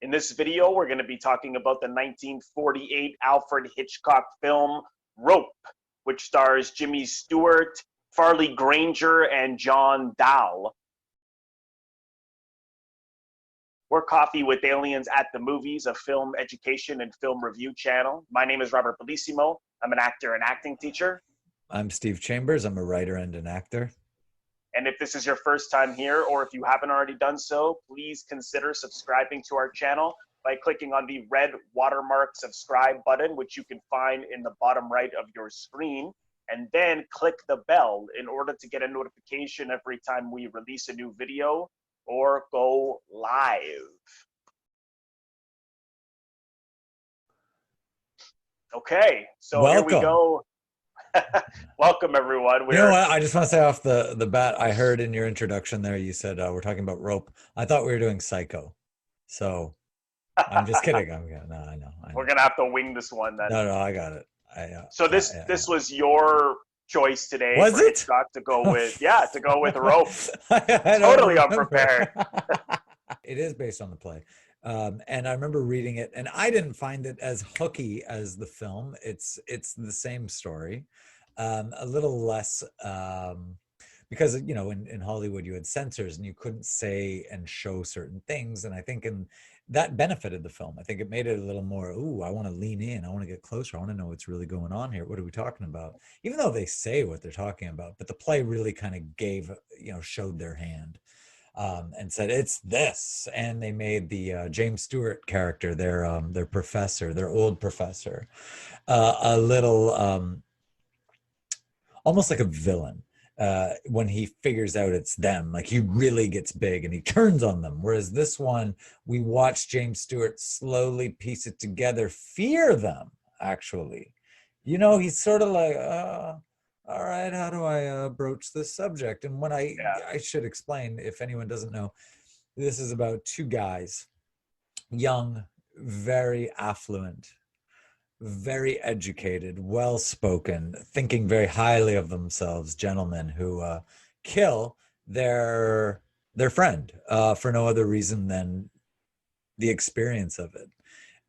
In this video, we're going to be talking about the 1948 Alfred Hitchcock film Rope, which stars Jimmy Stewart, Farley, Granger, and Dall. We're Coffee with Aliens at the Movies, a film education and film review channel. My name is Robert Bellissimo. I'm an actor and acting teacher. I'm Steve Chambers. I'm a writer and an actor. And if this is your first time here, or if you haven't already done so, please consider subscribing to our channel by clicking on the red watermark subscribe button, which you can find in the bottom right of your screen. And then click the bell in order to get a notification every time we release a new video or go live. Okay, so Welcome. Here we go. Welcome, everyone. You know what? I just want to say off the bat, I heard in your introduction there, you said we're talking about Rope. I thought we were doing Psycho. So I'm just kidding. No, I know. We're going to have to wing this one then. No, I got it. So this was your choice today. Was for it? Hitchcock to go with, to go with Rope. Totally unprepared. It is based on the play. And I remember reading it, and I didn't find it as hooky as the film. It's the same story, a little less, because in Hollywood you had censors and you couldn't say and show certain things, and I think that benefited the film. I think it made it a little more, I want to lean in, I want to get closer, I want to know what's really going on here. What are we talking about? Even though they say what they're talking about, but the play really kind of showed their hand. And said it's this, and they made the James Stewart character, their professor, their old professor, a little almost like a villain. When he figures out it's them, like he really gets big and he turns on them. Whereas this one, we watch James Stewart slowly piece it together, fear them, actually. He's sort of like, all right, how do I broach this subject? And when I should explain, if anyone doesn't know, this is about two guys, young, very affluent, very educated, well-spoken, thinking very highly of themselves, gentlemen who kill their friend for no other reason than the experience of it.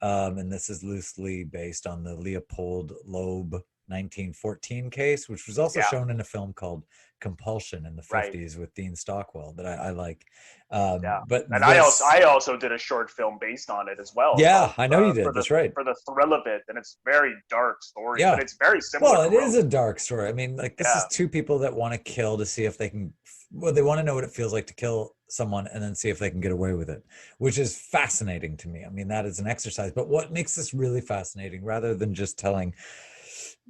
And this is loosely based on the Leopold Loeb 1914 case, which was also shown in a film called Compulsion in the 50s with Dean Stockwell that I like. But I also did a short film based on it as well. Yeah, I know you did. That's right. For the thrill of it, and it's a very dark story, but it's very similar. Well, it is a dark story. I mean, like this is two people that want to kill to see if they can. Well, they want to know what it feels like to kill someone and then see if they can get away with it, which is fascinating to me. I mean, that is an exercise. But what makes this really fascinating, rather than just telling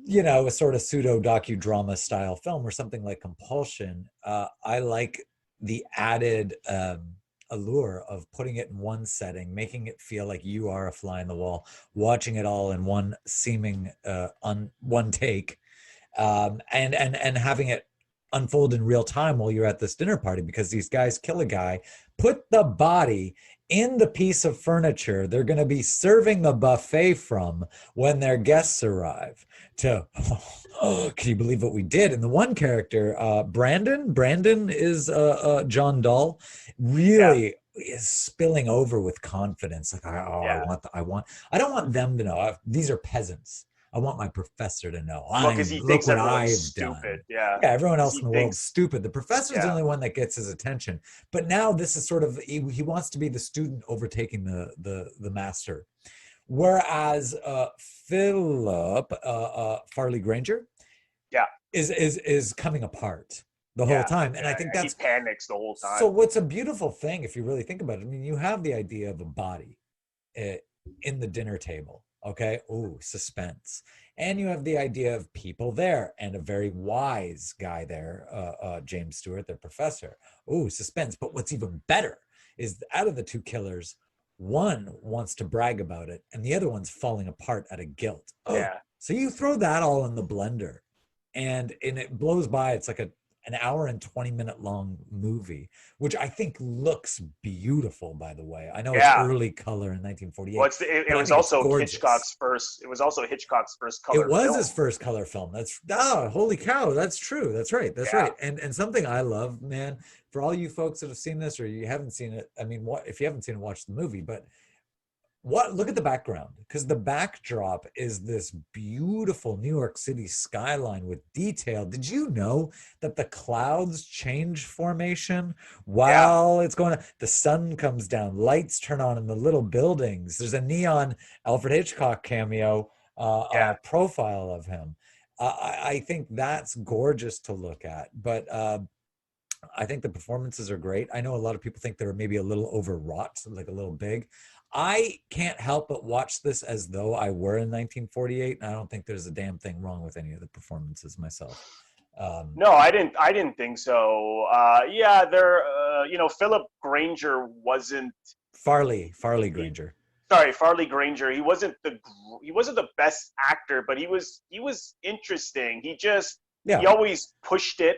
a sort of pseudo docudrama style film or something like Compulsion, I like the added allure of putting it in one setting, making it feel like you are a fly in the wall, watching it all in one seeming one take, and having it unfold in real time while you're at this dinner party, because these guys kill a guy, put the body in the piece of furniture they're going to be serving the buffet from when their guests arrive. Can you believe what we did? And the one character, Brandon is John Dall, really is spilling over with confidence. Like, I don't want them to know. These are peasants. I want my professor to know. Because he thinks everyone's stupid. Yeah, everyone else in the world's stupid. The professor's the only one that gets his attention. But now this is sort of, he wants to be the student overtaking the master. Whereas Philip, Farley Granger, is coming apart the whole time. And I think he panics the whole time. So what's a beautiful thing, if you really think about it, I mean, you have the idea of a body in the dinner table. Okay. Suspense. And you have the idea of people there and a very wise guy there, James Stewart, their professor. Suspense. But what's even better is out of the two killers, one wants to brag about it and the other one's falling apart out of guilt. So you throw that all in the blender and it blows by. It's like an hour and 20-minute long movie, which I think looks beautiful, by the way. I know it's early color in 1948. Well, it was also Hitchcock's first. It was also Hitchcock's first color. It was his first color film. Holy cow! That's true. That's right. That's right. And something I love, man, for all you folks that have seen this or you haven't seen it. I mean, if you haven't seen it, watch the movie. But Look at the background, because the backdrop is this beautiful New York City skyline with detail. Did you know that the clouds change formation Yeah, while it's going on? The sun comes down, lights turn on in the little buildings. There's a neon Alfred Hitchcock cameo yeah. profile of him. I think that's gorgeous to look at, but I think the performances are great. I know a lot of people think they're maybe a little overwrought, like a little big. I can't help but watch this as though I were in 1948, and I don't think there's a damn thing wrong with any of the performances myself. Um, No, I didn't think so. Yeah, there. Philip Granger wasn't. Farley He, Granger. sorry, Farley Granger. He wasn't the best actor, but he was interesting. He Yeah, always pushed it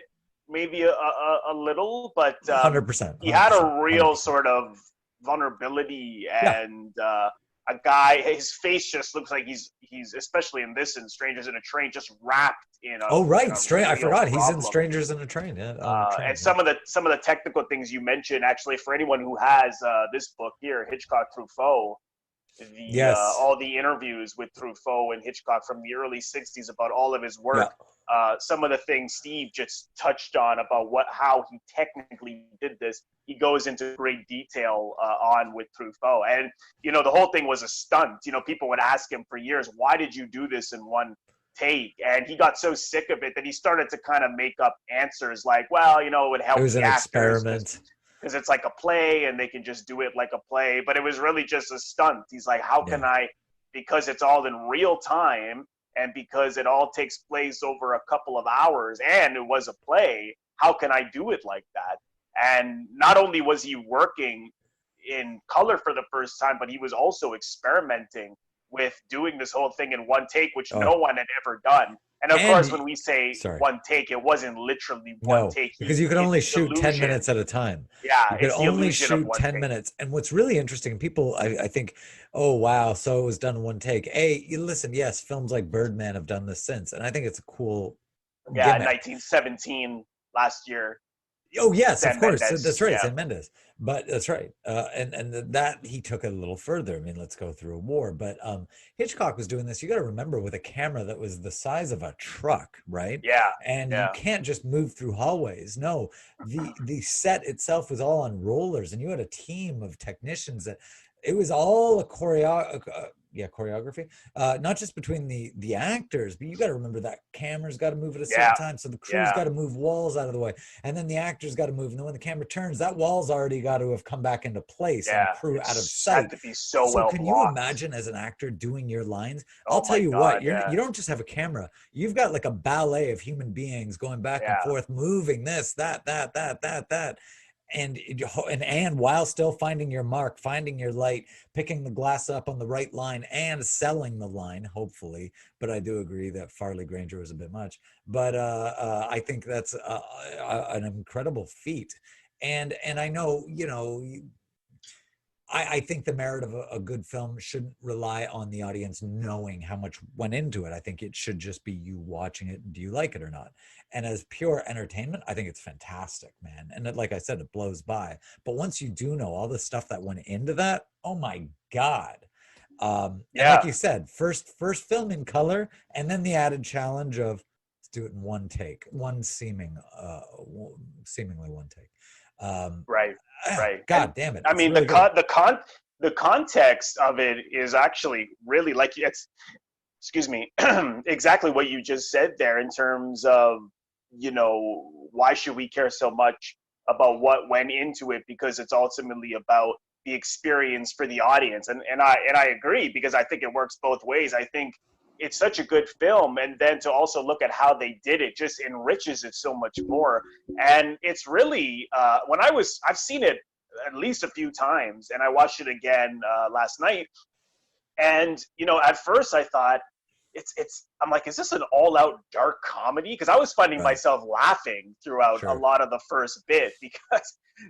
maybe a little, but 100%, he had 100%, a real 100%. sort of vulnerability, Yeah. and a guy. His face just looks like he's especially in this in Strangers in a Train, just wrapped Oh, in right. a I real forgot he's in problem. Strangers in a Train. Yeah, on a And train. Yeah. some of the technical things you mentioned, actually, for anyone who has this book here, Hitchcock Truffaut, the Yes. all the interviews with Truffaut and Hitchcock from the early '60s about all of his Yeah. work. Some of the things Steve just touched on about how he technically did this, he goes into great detail on with Truffaut. And the whole thing was a stunt. People would ask him for years, "Why did you do this in one take?" And he got so sick of it that he started to kind of make up answers like, "Well, it would It help was the an actors experiment. because it's like a play and they can just do it like a play." But it was really just a stunt. He's like, how can Yeah. I, because it's all in real time and because it all takes place over a couple of hours and it was a play, how can I do it like that? And not only was he working in color for the first time, but he was also experimenting with doing this whole thing in one take, which no Oh, one had ever done. And of and course, when we say sorry. one take, it wasn't literally one No, take. because you could It's only the shoot 10 illusion. minutes at a time. Yeah, You could it's the only illusion of shoot one 10 take. minutes. And what's really interesting, people, I think, oh, wow, so it was done in one take. Hey, you listen, yes, films like Birdman have done this since. And I think it's a cool Yeah, gimmick. 1917 last year, Oh, yes, of Sam course. Mendes. That's right, Yeah, Sam Mendes. But that's right. And that he took it a little further. I mean, let's go through a war. But Hitchcock was doing this, you got to remember, with a camera that was the size of a truck, right? yeah, And you yeah, can't just move through hallways. No, the set itself was all on rollers, and you had a team of technicians that it was all a choreography, not just between the actors, but you got to remember that camera's got to move at a certain yeah, time, so the crew's yeah, got to move walls out of the way, and then the actors got to move, and then when the camera turns, that wall's already got to have come back into place and yeah. crew out of It's had sight. to be so So well can you blocked. imagine, as an actor, doing your lines? I'll Oh tell my you what, God, you yeah, don't just have a camera, you've got like a ballet of human beings going back and yeah, forth, moving this, that, and while still finding your mark, finding your light, picking the glass up on the right line, and selling the line, hopefully. But I do agree that Farley Granger was a bit much. But I think that's an incredible feat. And I know, I think the merit of a good film shouldn't rely on the audience knowing how much went into it. I think it should just be you watching it. Do you like it or not? And as pure entertainment, I think it's fantastic, man. And like I said, it blows by. But once you do know all the stuff that went into that, oh my God. And like yeah. you said, first film in color, and then the added challenge of let's do it in one take, seemingly one take. Um, Right, right. And God damn it, I it's mean, really good. the context of it is actually really like it's, excuse me, exactly what you just said there in terms of, why should we care so much about what went into it, because it's ultimately about the experience for the audience. And I agree, because I think it works both ways. I think it's such a good film, and then to also look at how they did it just enriches it so much more. And it's really I've seen it at least a few times, and I watched it again last night. And at first I thought I'm like, is this an all out dark comedy? Because I was finding Right. myself laughing throughout a Sure. lot of the first bit,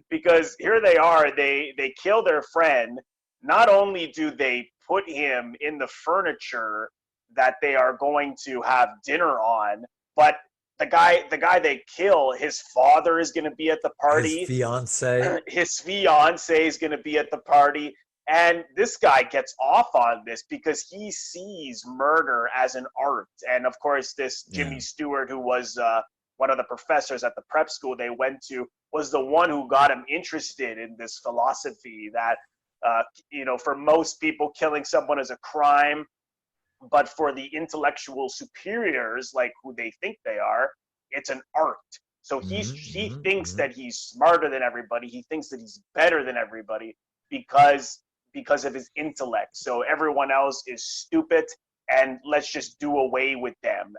because here they are, they kill their friend. Not only do they put him in the furniture that they are going to have dinner on, but the guy they kill, his father is going to be at the His party. fiance. His fiance is going to be at the party. And this guy gets off on this because he sees murder as an art. And of course, this Yeah. Jimmy Stewart, who was one of the professors at the prep school they went to, was the one who got him interested in this philosophy that, for most people, killing someone is a crime, but for the intellectual superiors, like who they think they are, it's an art. So he thinks that he's smarter than everybody. He thinks that he's better than everybody because of his intellect. So everyone else is stupid, and let's just do away with them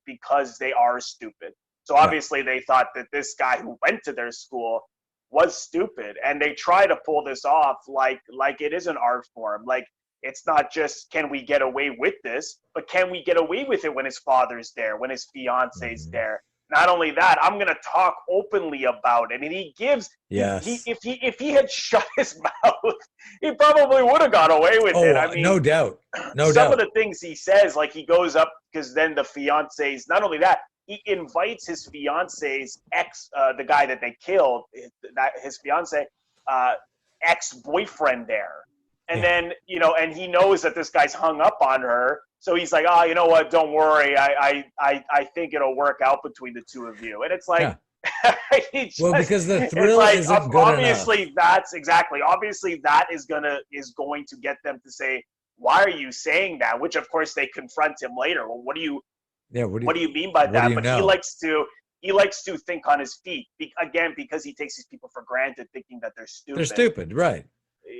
because they are stupid. So Yeah. obviously they thought that this guy who went to their school was stupid, and they try to pull this off like it is an art form. Like, it's not just can we get away with this, but can we get away with it when his father's there, when his fiance's there? Not only that, I'm gonna talk openly about it. And he gives Yes. if he had shut his mouth, he probably would have got away with it. I mean, no doubt. No some doubt. of the things he says, like he goes up because then the fiance's, not only that, he invites his fiance's ex, the guy that they killed, his fiance, ex-boyfriend there. And then, and he knows that this guy's hung up on her. So he's like, oh, you know what? Don't worry. I think it'll work out between the two of you. And it's like, well, because the thrill isn't good obviously enough. Obviously that is going to get them to say, why are you saying that? Which of course they confront him later. Well, what do you mean by that? But he likes to think on his feet, again, because he takes these people for granted, thinking that they're stupid. They're stupid, right?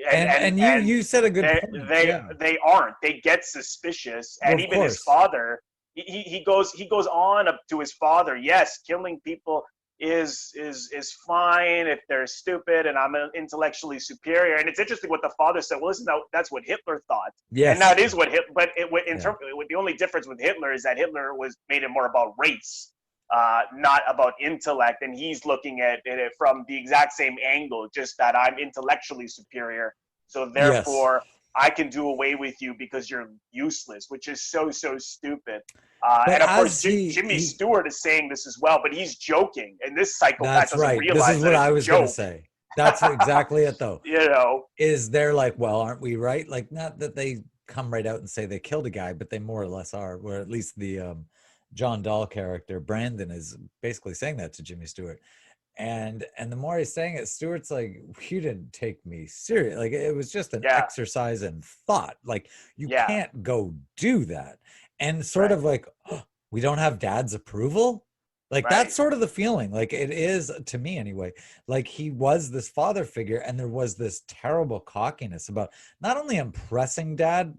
And you said a good point. They aren't. They get suspicious, and even his father. He goes on up to his father. Yes, killing people is fine if they're stupid, and I'm intellectually superior. And it's interesting what the father said. Well, listen, that's what Hitler thought. Yes, and that is what Hitler. But the only difference with Hitler is that Hitler made it more about race. Not about intellect, and he's looking at it from the exact same angle, just that I'm intellectually superior, so therefore I can do away with you because you're useless, which is so stupid. And of course, Jimmy Stewart is saying this as well, but he's joking, and this psychopath doesn't realize this is what I was going to say. That's exactly it, though. Is they're like, well, aren't we right? Like, not that they come right out and say they killed a guy, but they more or less are, or at least the John Dall character, Brandon, is basically saying that to Jimmy Stewart. And the more he's saying it, Stewart's like, you didn't take me serious. Like, it was just an exercise in thought. Like, you can't go do that. And sort of like, oh, we don't have dad's approval. Like, that's sort of the feeling. Like, it is, to me anyway, like he was this father figure, and there was this terrible cockiness about not only impressing dad,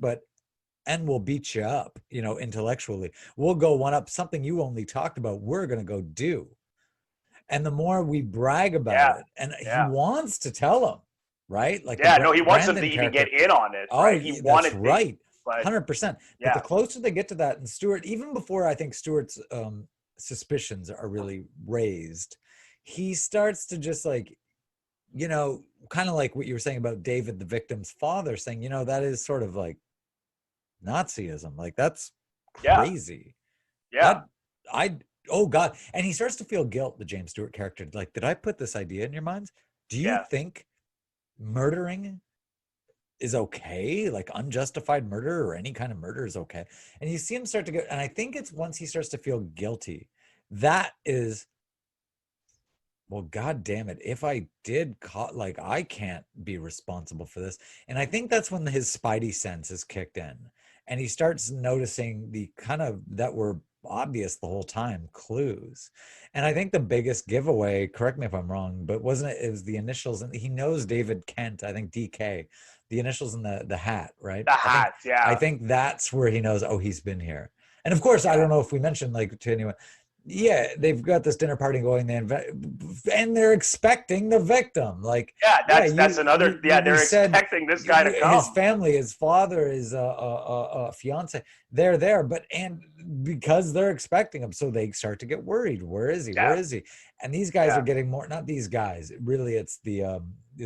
and we'll beat you up, intellectually. We'll go one up something you only talked about. We're going to go do. And the more we brag about it, and he wants to tell him, right? Like, he wants him to even get in on it. Right? He wanted that's right. 100%. But the closer they get to that, and Stewart, even before I think Stewart's suspicions are really raised, he starts to just like, kind of like what you were saying about David, the victim's father, saying, that is sort of like Nazism. Like, that's crazy. Oh God. And he starts to feel guilt, the James Stewart character. Like, did I put this idea in your minds? Do you think murdering is okay? Like, unjustified murder or any kind of murder is okay? And you see him start to go, and I think it's once he starts to feel guilty, that is, well, God damn it, if I did like, I can't be responsible for this. And I think that's when his spidey sense is kicked in, and he starts noticing the kind of, that were obvious the whole time, clues. And I think the biggest giveaway, correct me if I'm wrong, but wasn't it was the initials, and he knows David Kent, I think DK, the initials in the hat, right? The hat, I think that's where he knows, oh, he's been here. And of course, I don't know if we mentioned, like, to anyone, they've got this dinner party going, and they're expecting the victim. Like, that's another. They're expecting this guy to come. His family, his father, his fiance, they're there, and because they're expecting him, so they start to get worried. Where is he? Where is he? And these guys are getting more. Not these guys. Really, it's the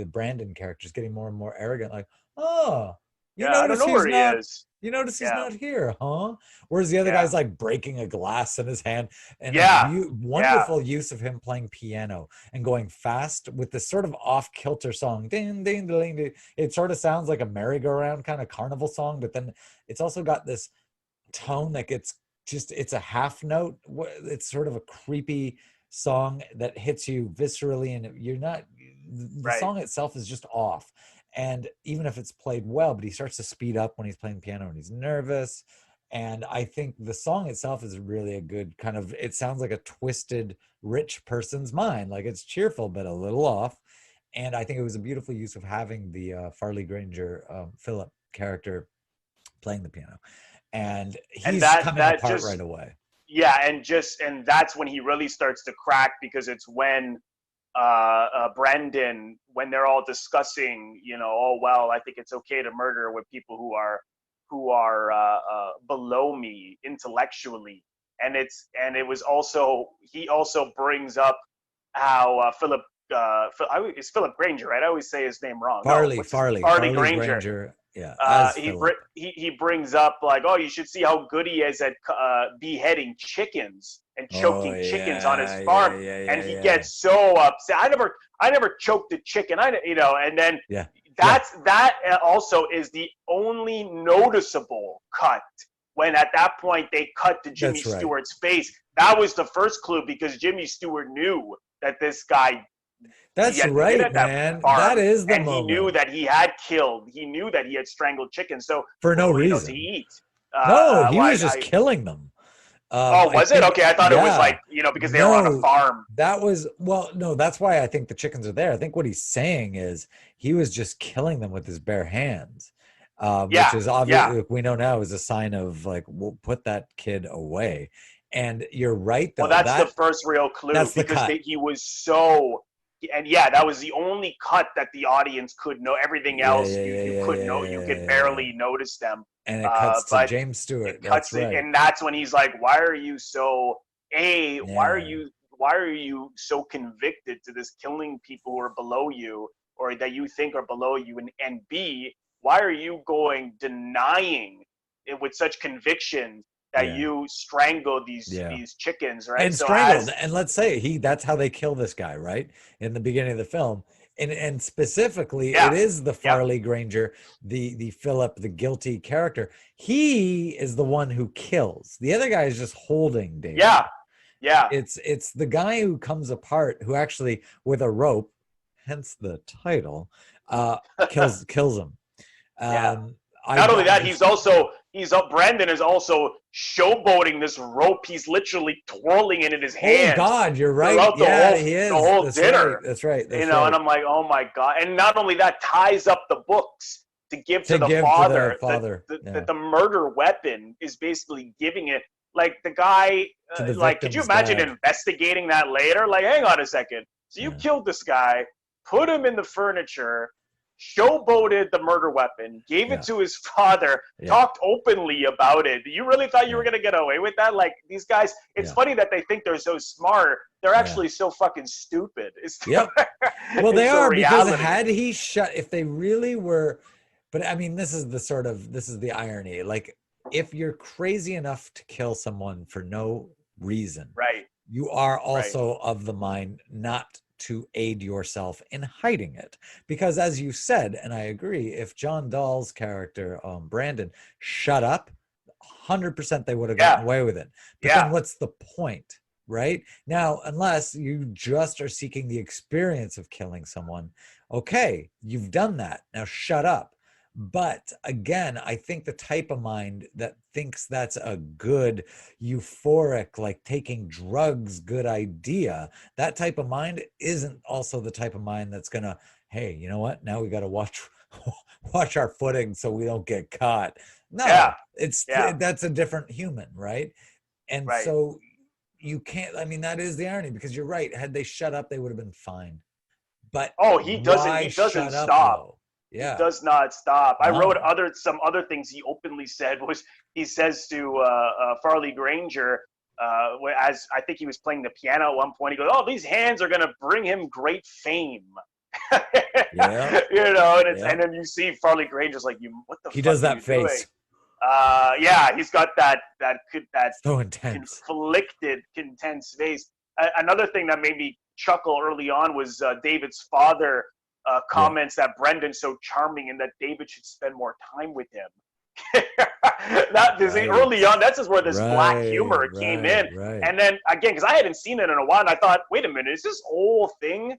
Brandon characters getting more and more arrogant. Like, oh, You I don't notice know he's where he not. is. You notice he's Yeah, not here, huh? Whereas the other yeah, guy's like breaking a glass in his hand, and a yeah, yeah, wonderful use of him playing piano and going fast with this sort of off kilter song. Ding, ding, ding, ding. It sort of sounds like a merry-go-round kind of carnival song, but then it's also got this tone that gets it's a half note. It's sort of a creepy song that hits you viscerally, and you're not, the right. song itself is just off. And even if it's played well, but he starts to speed up when he's playing piano and he's nervous. And I think the song itself is really a good kind of, it sounds like a twisted rich person's mind, like it's cheerful but a little off. And I think it was a beautiful use of having the Farley Granger Philip character playing the piano, and And he's coming that apart right just, away. yeah, and that's when he really starts to crack, because it's when Brandon, when they're all discussing, oh well, I think it's okay to murder with people who are below me intellectually, and it was also, he also brings up how it's Philip Granger, right? I always say his name wrong. No, Farley, what's his Farley, Farley Farley Granger. Granger, yeah, as He Philip. he brings up like, oh, you should see how good he is at beheading chickens and Oh choking chickens on his yeah, farm, yeah, yeah, and yeah, he yeah, gets so upset. I never choked a chicken. And then yeah, yeah. that also is the only noticeable cut, when at that point they cut to Jimmy That's right. Stewart's face. That was the first clue, because Jimmy Stewart knew that this guy, he That's had been right, at that man. That farm, is the and he knew moment that he had killed. He knew that he had strangled chickens. So for no what else did he reason. eat? No, he Why? was just killing them. Oh, I was it? think, Okay, I thought it was yeah, like, because they were on a no, farm. that was, well, no, that's why I think the chickens are there. I think what he's saying is he was just killing them with his bare hands, which Yeah, is yeah. obvious, we know now is a sign of like, we'll put that kid away. And you're right, Well, though, that's the first real clue, that's the because cut. he was so, and yeah, that was the only cut that the audience could know. Everything Yeah, else yeah, you yeah, you yeah, could yeah, know, yeah, you could yeah, yeah. barely notice them. And it cuts to But James it Stewart. That's cuts it, right. and that's when he's like, "Why are you so? Yeah, Why are you so convicted to this killing people who are below you, or that you think are below you? And B, why are you denying it with such conviction that yeah, you strangle yeah. these chickens, right? And So strangled. as And let's say that's how they kill this guy, right? In the beginning of the film. And specifically, yeah, it is the yep, Farley Granger, the Philip, the guilty character. He is the one who kills. The other guy is just holding yeah, David. yeah, It's the guy who comes apart, who actually with a rope, hence the title, kills him. yeah. Um, I, Not only that, I he's up. Brandon is also showboating this rope. He's literally twirling it in his oh hands God, you're right. throughout Yeah, he the is. whole That's right. dinner. That's right. That's And right. I'm like, oh my god! And not only that, ties up the books to give to To the give to the father. father. Yeah. That the murder weapon is basically giving it. Like the guy, To the like, could you victim's imagine dad. investigating that later? Like, hang on a second. So you Yeah. killed this guy, put him in the furniture, showboated the murder weapon, gave it Yeah. to his father, Yeah. talked openly about it. You really thought you were Yeah. gonna get away with that? Like, these guys, it's Yeah. funny that they think they're so smart. They're Yeah. actually so fucking stupid. Yep. Well, they It's the are, because reality. had he shut, if they really were, but I mean, this is the irony. Like, if you're crazy enough to kill someone for no reason, Right, you are right. also of the mind not to aid yourself in hiding it. Because as you said, and I agree, if John Dall's character, Brandon, shut up, 100% they would have gotten Yeah, away with it. But then yeah, what's the point? Right now, unless you just are seeking the experience of killing someone, okay, you've done that. Now shut up. But again, I think the type of mind that thinks that's a good, euphoric, like taking drugs, good idea, that type of mind isn't also the type of mind that's gonna, hey, you know what? Now we got to watch our footing so we don't get caught. yeah, No, yeah, that's a different human, right? And right. so you can't, I mean, that is the irony, because you're right. Had they shut up, they would have been fine. But Oh, why he doesn't shut up stop. though? He Yeah. does not stop. I wrote No. some other things he openly said. Was he says to Farley Granger, as I think he was playing the piano at one point, he goes, "Oh, these hands are going to bring him great fame." Yeah. You know, and it's Yeah. and then you see Farley Granger's like, you, what the He fuck does are that you doing? face. Yeah, he's got that So intense. conflicted, intense face. Another thing that made me chuckle early on was David's father Yeah. comments that Brendan's so charming and that David should spend more time with him. That is Right. early on. That's just where this black Right. humor came Right. in, Right. and then again, because I hadn't seen it in a while, and I thought, wait a minute, is this whole thing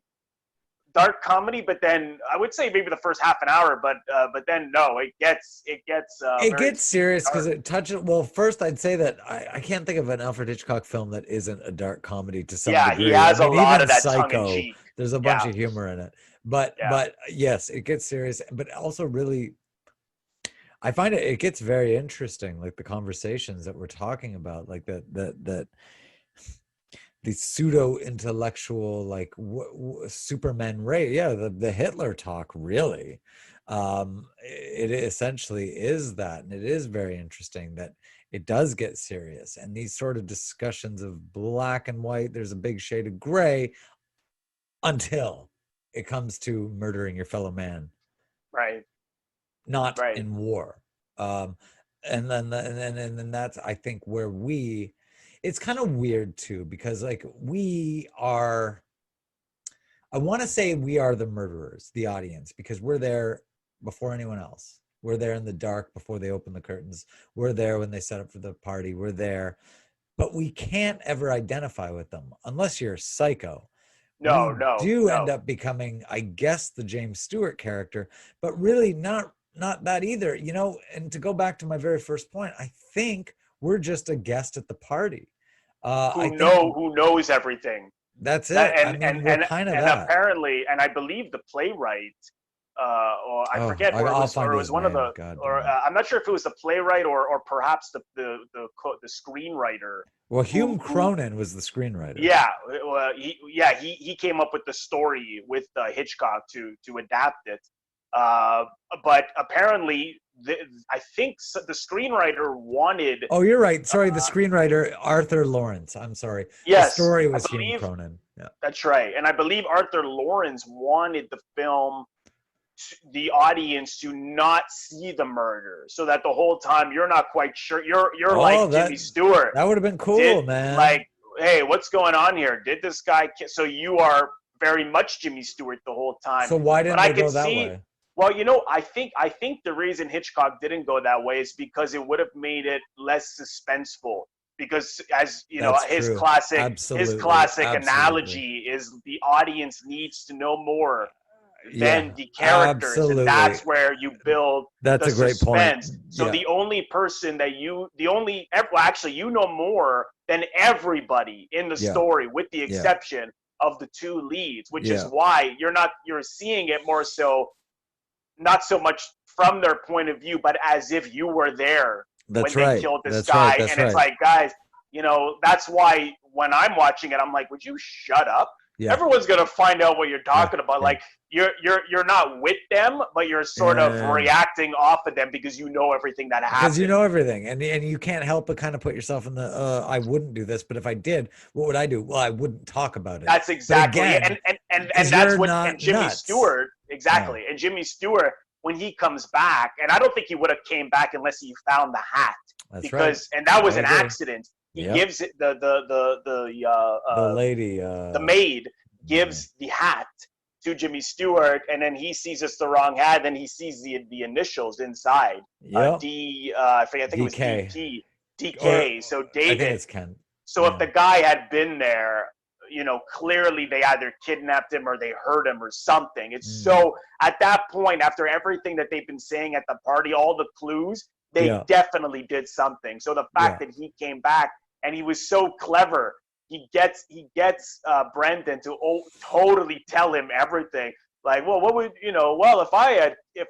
dark comedy? But then I would say maybe the first half an hour, but then no, it gets It very gets serious because dark. it touches. Well, first, I'd say that I can't think of an Alfred Hitchcock film that isn't a dark comedy to some Yeah, he degree. I has a mean, lot even of that tongue in Psycho, cheek. there's a bunch Yeah, of humor in it. But yeah. yes, it gets serious, but also really, I find it gets very interesting, like the conversations that we're talking about, like that the pseudo intellectual, like Superman Ray, yeah, the Hitler talk, really. It essentially is that, and it is very interesting that it does get serious, and these sort of discussions of black and white, there's a big shade of gray until it comes to murdering your fellow man, Right, not right. in war. Um, and then that's, I think, where it's kind of weird too, because like I want to say we are the murderers, the audience, because we're there before anyone else. We're there in the dark before they open the curtains. We're there when they set up for the party. We're there, but we can't ever identify with them unless you're a psycho. No, We no, do end no. up becoming, I guess, the James Stewart character, but really not that either. And to go back to my very first point, I think we're just a guest at the party. I think Who knows everything? that's That it. I mean, we're kind of and that. apparently, and I believe the playwright, or I Oh, forget, I'll or find it was his one of name. the, God or damn it. I'm not sure if it was the playwright or perhaps the screenwriter Well, who Hume Cronin was the screenwriter. yeah, he came up with the story with Hitchcock to adapt it. Uh, but apparently, I think the screenwriter wanted. Oh, you're right. Sorry, the screenwriter, Arthur Lawrence. I'm sorry. The Yes, story I was Hume believe Cronin. Yeah. that's right, and I believe Arthur Lawrence wanted the film, the audience to not see the murder, so that the whole time you're not quite sure. You're like Oh, Jimmy Stewart. that would have been Did cool, man. like, hey, what's going on here? Did this guy? So you are very much Jimmy Stewart the whole time. So why But didn't I they could go that see. way? Well, I think the reason Hitchcock didn't go that way is because it would have made it less suspenseful. Because as you know, That's true. his Absolutely. classic Absolutely. analogy is the audience needs to know more than Yeah, the characters, and absolutely. that's where you build That's the a great point. suspense. So Yeah. the only person well, actually, you know more than everybody in the Yeah. story, with the Yeah. exception of the two leads, which is Yeah. why you're seeing it more so, not so much from their point of view, but as if you were there when That's they right. killed this That's right. guy. That's And it's right. like, guys, that's why when I'm watching it, I'm like, would you shut up? Yeah. Everyone's gonna find out what you're Yeah. talking about. Yeah. Like you're not with them, but you're sort of Yeah. reacting off of them because you know everything that Because you happened. know everything, and you can't help but kind of put yourself in the I wouldn't do this, but if I did, what would I do? Well, I wouldn't talk about it. That's But exactly it. again, And because that's you're what, and not Jimmy nuts. Stewart, Yeah. exactly. And Jimmy Stewart, when he comes back, and I don't think he would have came back unless he found the hat, That's right. because and that was I an agree. accident. He Yep. gives it The lady, the maid gives the hat to Jimmy Stewart, and then he sees it's the wrong hat. Then he sees the initials inside. Yep. I forget. I think it was DK. DK. Or DK. So I think David. it's Ken. So if the guy had been there, clearly they either kidnapped him or they hurt him or something. It's so, at that point, after everything that they've been saying at the party, all the clues, they definitely did something. So the fact that he came back and he was so clever, he gets Brendan to totally tell him everything. Like, well, what would well, if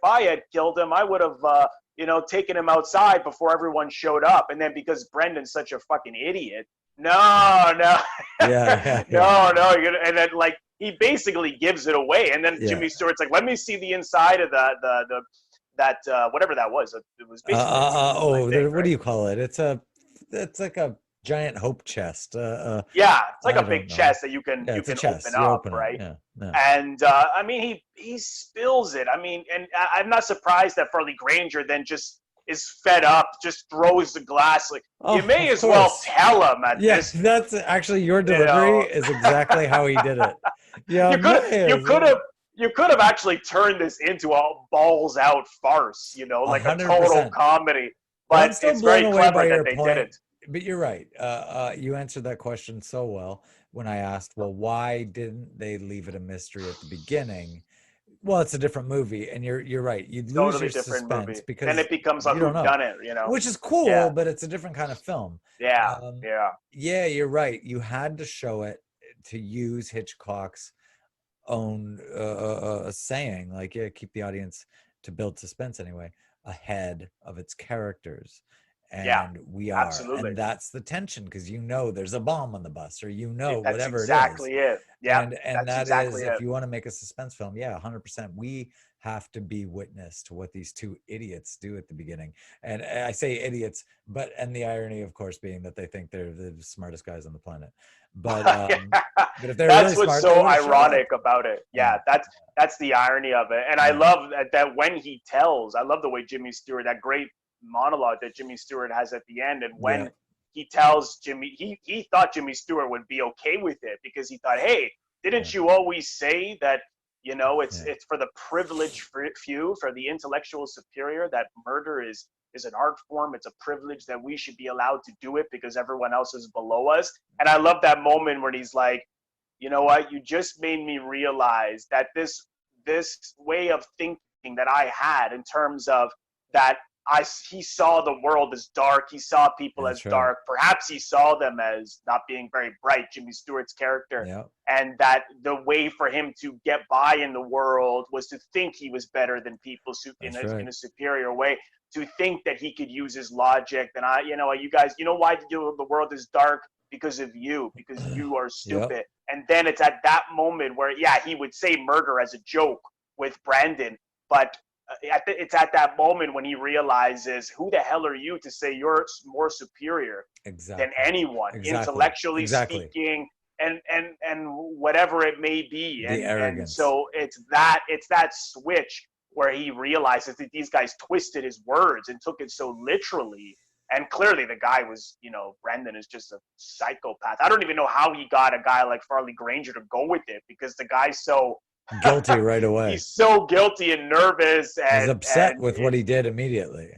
I had killed him, I would have taken him outside before everyone showed up. And then because Brendan's such a fucking idiot, no, Yeah. no, and then like he basically gives it away. And then Jimmy Stewart's like, let me see the inside of whatever that was. It was basically a What thing, do right? you call it? It's like a giant hope chest. Yeah, it's like I a big don't know. chest that you can Yeah, it's a chest. open You up, open it. right? Yeah, yeah. And I mean, he spills it. I mean, and I'm not surprised that Farley Granger then just is fed up, just throws the glass. Like, you Oh, may of as well course. tell him at Yeah, this point. that's actually your You delivery know, is exactly how he did it. Yeah, you could may you as could well. have you could have actually turned this into a balls out farce. You know, A like a hundred total percent. comedy. But I'm But still it's blown very away by clever that your they did point. it. But you're right. You answered that question so well when I asked, well, why didn't they leave it a mystery at the beginning? Well, it's a different movie, and you're right. You'd lose Totally your different suspense movie. Then because it becomes a you don't who know, done it. You know. which is cool, Yeah. but it's a different kind of film. Yeah. Um, Yeah. yeah, you're right. You had to show it to use Hitchcock's own saying, like, yeah, keep the audience to build suspense anyway ahead of its characters. Yeah. And we are, Absolutely. and that's the tension because there's a bomb on the bus, or That's whatever it is. exactly it. Yeah. And That's that is, exactly if it. you want to make a suspense film, yeah, 100%, we have to be witness to what these two idiots do at the beginning. And I say idiots, and the irony, of course, being that they think they're the smartest guys on the planet. But but if they're really That's what's smart, they so would have showed up. ironic about it. Yeah. Yeah, that's the irony of it. And I Yeah. love that when he tells, I love the way Jimmy Stewart, that great monologue that Jimmy Stewart has at the end. And Yeah. when he tells Jimmy, he thought Jimmy Stewart would be okay with it because he thought, hey, didn't you always say that, you know, it's for the privileged few, for the intellectual superior, that murder is an art form. It's a privilege that we should be allowed to do it because everyone else is below us. And I love that moment when he's like, you know what, you just made me realize that this way of thinking that I had, in terms of that he saw the world as dark, he saw people as That's right. dark, perhaps he saw them as not being very bright, Jimmy Stewart's character. Yeah. And that the way for him to get by in the world was to think he was better than people in a superior way, to think that he could use his logic. And you guys, you know why the world is dark? Because of you, because you are stupid. Yep. And then it's at that moment where, yeah, he would say murder as a joke with Brandon, but it's at that moment when he realizes, who the hell are you to say you're more superior than anyone, intellectually speaking, and whatever it may be. The arrogance. And so it's that switch where he realizes that these guys twisted his words and took it so literally. And clearly the guy was, Brendan is just a psychopath. I don't even know how he got a guy like Farley Granger to go with it, because the guy's so guilty right away. He's so guilty and nervous. And he's upset with what he did immediately.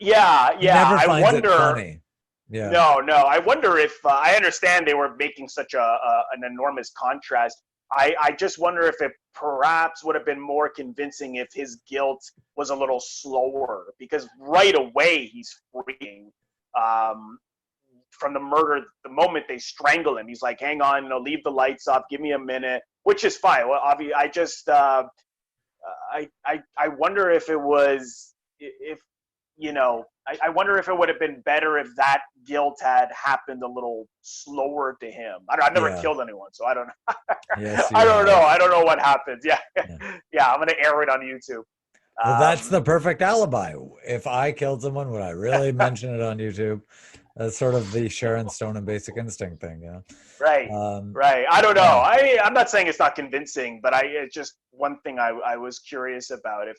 Yeah. He never finds it funny. Yeah. No. I wonder if, I understand they were making such an enormous contrast. I just wonder if it perhaps would have been more convincing if his guilt was a little slower, because right away he's freeing from the murder. The moment they strangle him, he's like, hang on, leave the lights off, give me a minute, which is fine. Well, obviously, I wonder if it was, I wonder if it would have been better if that guilt had happened a little slower to him. I've never killed anyone, so I don't know. Yes, I don't know. I don't know what happens. Yeah. I'm going to air it on YouTube. Well, that's the perfect alibi. If I killed someone, would I really mention it on YouTube? That's sort of the Sharon Stone and Basic Instinct thing, yeah. Right. Right. I don't know. I'm not saying it's not convincing, but it's just one thing I was curious about. If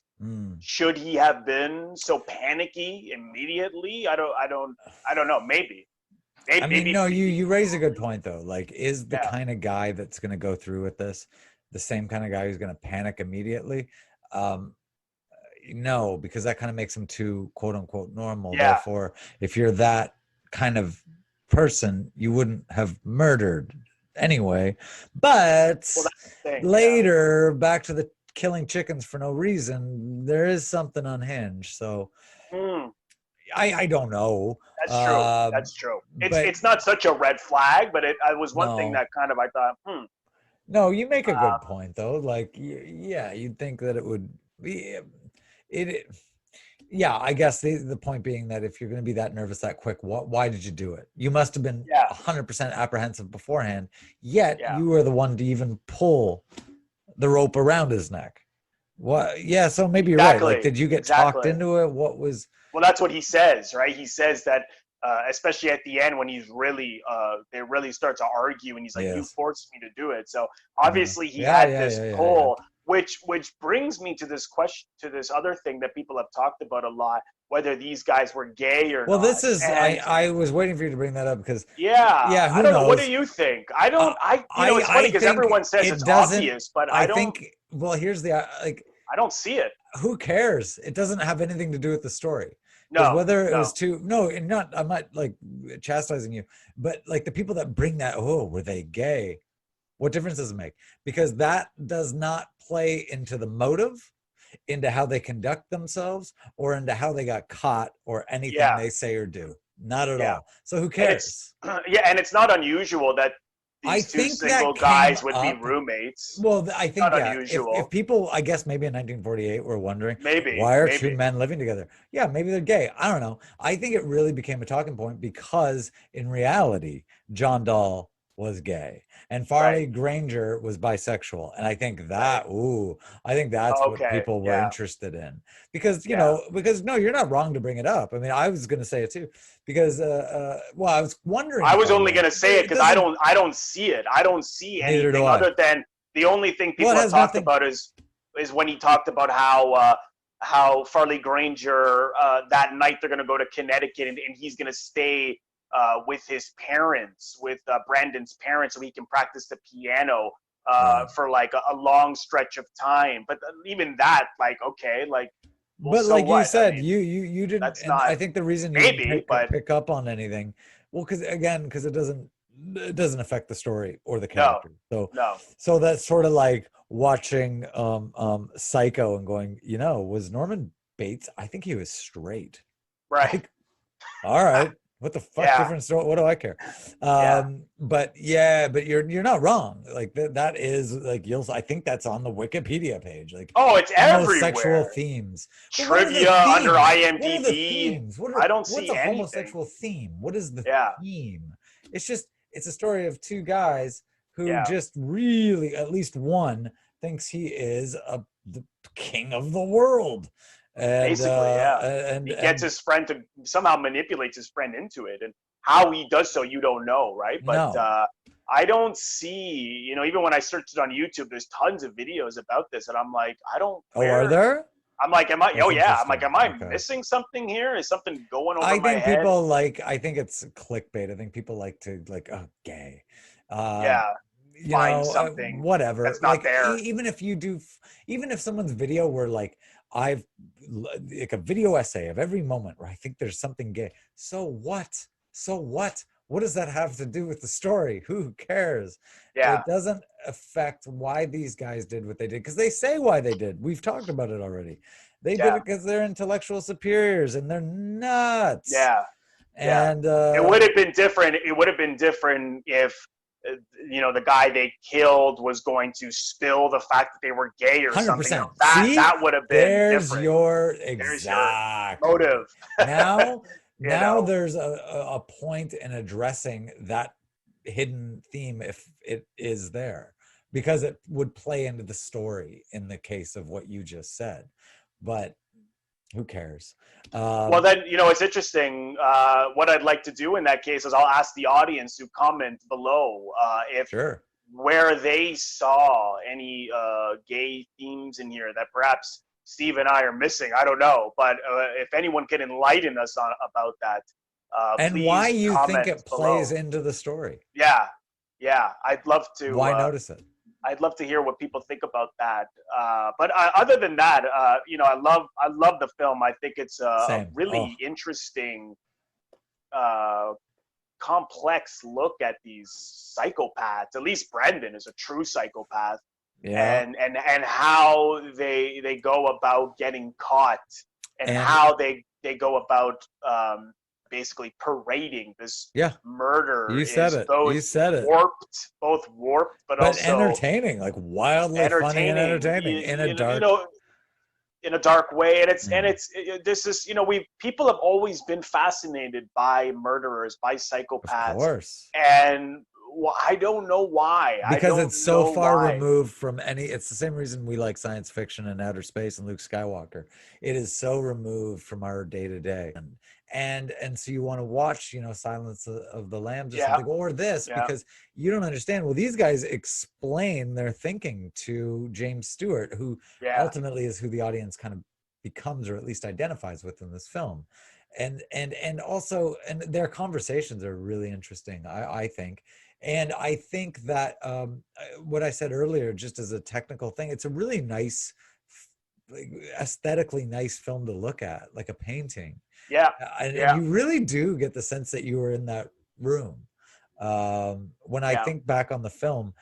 should he have been so panicky immediately? I don't know. Maybe. I mean, no, you raise a good point though. Like, is the kind of guy that's going to go through with this the same kind of guy who's going to panic immediately? No, because that kind of makes him too quote unquote normal. Yeah. Therefore, if you're that kind of person, you wouldn't have murdered anyway. But later, back to the killing chickens for no reason, there is something unhinged. So I don't know. That's true. It's not such a red flag, but it was one thing that kind of I thought, No, you make a good point though. Like, yeah, you'd think that it would be Yeah, I guess the point being that if you're going to be that nervous that quick, why did you do it? You must have been 100% apprehensive beforehand, yet you were the one to even pull the rope around his neck. What? Yeah, so maybe you're right. Like, did you get talked into it? What was... Well, that's what he says, right? He says that especially at the end when he's really they really start to argue and he's like, you Yes. forced me to do it. So obviously he Yeah, had yeah, this yeah, yeah, yeah. pull, which brings me to this question, to this other thing that people have talked about a lot, whether these guys were gay or Well, not. this is And I was waiting for you to bring that up because yeah, yeah, I who don't know. What do knows? you think? I don't. It's funny I because think everyone says it it's doesn't. obvious, but I think. Well, here's the like. I don't see it. Who cares? It doesn't have anything to do with the story. Because No, whether it was no. too no, and not I'm not like chastising you, but like the people that bring that, oh, were they gay? What difference does it make? Because that does not play into the motive, into how they conduct themselves, or into how they got caught, or anything Yeah, they say or do. Not at yeah. all. So who And it's cares? yeah, and it's not unusual that I these two think that single came guys would be up. roommates. Well, I Not think, yeah, if unusual. people, I guess maybe in 1948 were wondering, Maybe, why are two maybe. men living together? Yeah, maybe they're gay. I don't know. I think it really became a talking point because in reality, John Dall was gay and Right, Farley Granger was bisexual. And right. I think that's what Okay, people were yeah, interested in because, yeah. because no, you're not wrong to bring it up. I mean, I was going to say it too because, well, I was wondering I if was I only would. gonna say it It because doesn't, I don't see it. I don't see neither do anything I. other than the only thing Well, people it have has talked nothing. about is when he talked about how Farley Granger that night they're gonna go to Connecticut and he's gonna stay with his parents, with Brandon's parents, so he can practice the piano Right. for like a long stretch of time. But even that, like, okay, like, well, But so like you what? I said, mean, you didn't, that's and not I think the reason you didn't maybe, but pick up on anything, well, because again, because it doesn't affect the story or the no, character. So no, that's sort of like watching Psycho and going, was Norman Bates? I think he was straight. right, Like, all right, what the fuck yeah, difference? What do I care? yeah. But yeah, but you're not wrong. Like that is like I think that's on the Wikipedia page. Like Oh, it's homosexual everywhere. themes. But what are the Trivia under themes? What are the IMDb. themes? I don't What's see a anything. homosexual theme? What is the Yeah, theme? It's a story of two guys who yeah. just really, at least one, thinks he is the king of the world. And Basically, yeah. He gets and his friend to somehow manipulates his friend into it, and how he does so, you don't know, right? But no. I don't see, even when I searched it on YouTube, there's tons of videos about this, and I'm like, I don't Oh, are where. there? I'm like, am I? That's Oh yeah. I'm like, interesting. am I Okay. missing something here? Is something going over my head? I think it's clickbait. I think people like to like, oh, gay. Uh, Yeah. Find something whatever. that's not Like there. even if you do, even if someone's video were like, I've like a video essay of every moment where I think there's something gay. So what? So what? What does that have to do with the story? Who cares? Yeah. It doesn't affect why these guys did what they did because they say why they did. We've talked about it already. They did Yeah. it because they're intellectual superiors and they're nuts. Yeah. Yeah. And It would have been different. It would have been different if the guy they killed was going to spill the fact that they were gay or something. 100%. That See, that would have been there's different. your There's your exactly. motive. Now, you know. there's a point in addressing that hidden theme if it is there, because it would play into the story in the case of what you just said. But who cares? Well, then it's interesting. What I'd like to do in that case is I'll ask the audience to comment below if Sure. where they saw any gay themes in here that perhaps Steve and I are missing. I don't know, but if anyone can enlighten us about that, And why please you think comment it plays below. into the story? Yeah, yeah, I'd love to. Why notice it? I'd love to hear what people think about that. But other than that, I love the film. I think it's a Same. Oh, really interesting, uh, complex look at these psychopaths. At least Brendan is a true psychopath, yeah. and how they go about getting caught, and And how they go about basically parading this yeah, murder you said is it. You said it. both warped, but But also entertaining, like wildly funny and entertaining. entertaining in a dark. In a dark way, and Mm, this is we people have always been fascinated by murderers, by of psychopaths, course. and I don't know why. I Because don't it's so know far why. removed from any, it's the same reason we like science fiction and outer space and Luke Skywalker. It is so removed from our day to day. And so you want to watch, you know, Silence of the Lambs or Yeah, something, or this, yeah, because you don't understand. Well, these guys explain their thinking to James Stewart, who yeah, ultimately is who the audience kind of becomes, or at least identifies with in this film. And also, and their conversations are really interesting, I think. And I think that what I said earlier, just as a technical thing, it's a really nice, like, aesthetically nice film to look at, like a painting. yeah, And yeah, you really do get the sense that you were in that room. When I yeah. think back on the film,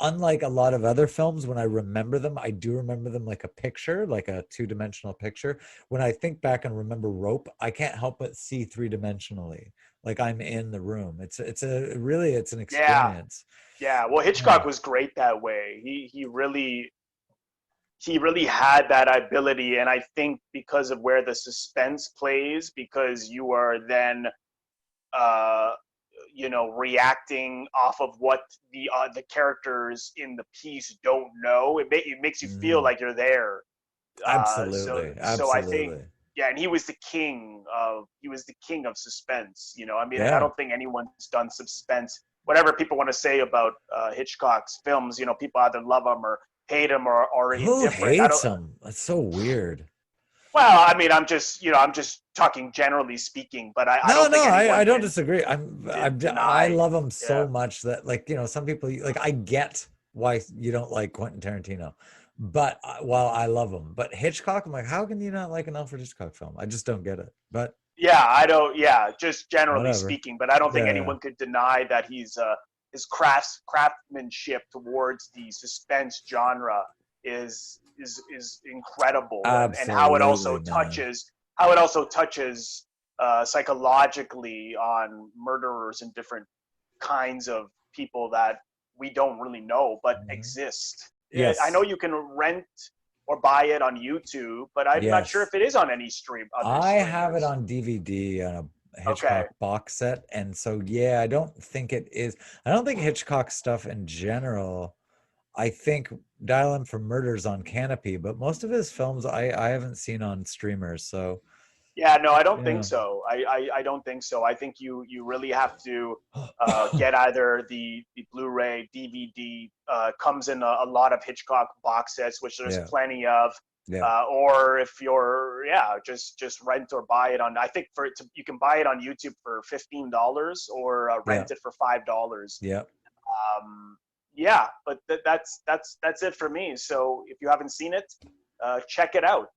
unlike a lot of other films, when I remember them, I do remember them like a picture, like a two-dimensional picture. When I think back and remember Rope, I can't help but see three-dimensionally, like I'm in the room. It's a really, it's an Yeah, experience. yeah. Well, Yeah. Hitchcock was great that way. He really had that ability, and I think because of where the suspense plays, because you are then uh, reacting off of what the characters in the piece don't know. It makes you feel Mhm. like you're there. So Absolutely, so I think, absolutely. yeah, and he was the king of suspense. I mean, I Yeah. don't think anyone's done suspense. Whatever people want to say about Hitchcock's films, people either love them or hate them or Who indifferent. I hates don't. them? That's so weird. Well, I mean, I'm just talking generally speaking, but I No, don't no, think I anyone don't can disagree. I deny. love him Yeah. so much that, like, you know, some people, like, I get why you don't like Quentin Tarantino, but while I love him, but Hitchcock, I'm like, how can you not like an Alfred Hitchcock film? I just don't get it. But Yeah, I don't. Yeah, just generally whatever. speaking, but I don't think Yeah, yeah. anyone could deny that his craftsmanship towards the suspense genre is incredible, and Absolutely, man. how it also touches psychologically on murderers and different kinds of people that we don't really know but Mhm. exist. I know Yes, you can rent or buy it on YouTube, but I'm not sure if yes. it is on any other I have it streamers. on DVD on a Okay. Hitchcock box set, and so yeah, I don't think it is. I don't think Hitchcock stuff in general. I think Dial M for Murder's on Canopy, but most of his films I haven't seen on streamers. So Yeah, no, I don't think yeah. so. I don't think so. I think you really have to get either the Blu-ray, DVD, comes in a lot of Hitchcock box sets, which there's Yeah, plenty of, yeah, or if you're, yeah, just rent or buy it on. I think you can buy it on YouTube for $15 or yeah, rent it for $5. yeah. Yeah, but that's it for me. So if you haven't seen it, check it out.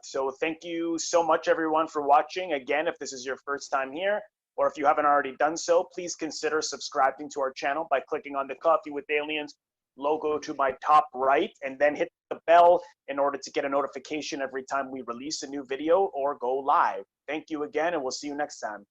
So thank you so much, everyone, for watching. Again, if this is your first time here, or if you haven't already done so, please consider subscribing to our channel by clicking on the Coffee with Aliens logo to my top right, and then hit the bell in order to get a notification every time we release a new video or go live. Thank you again, and we'll see you next time.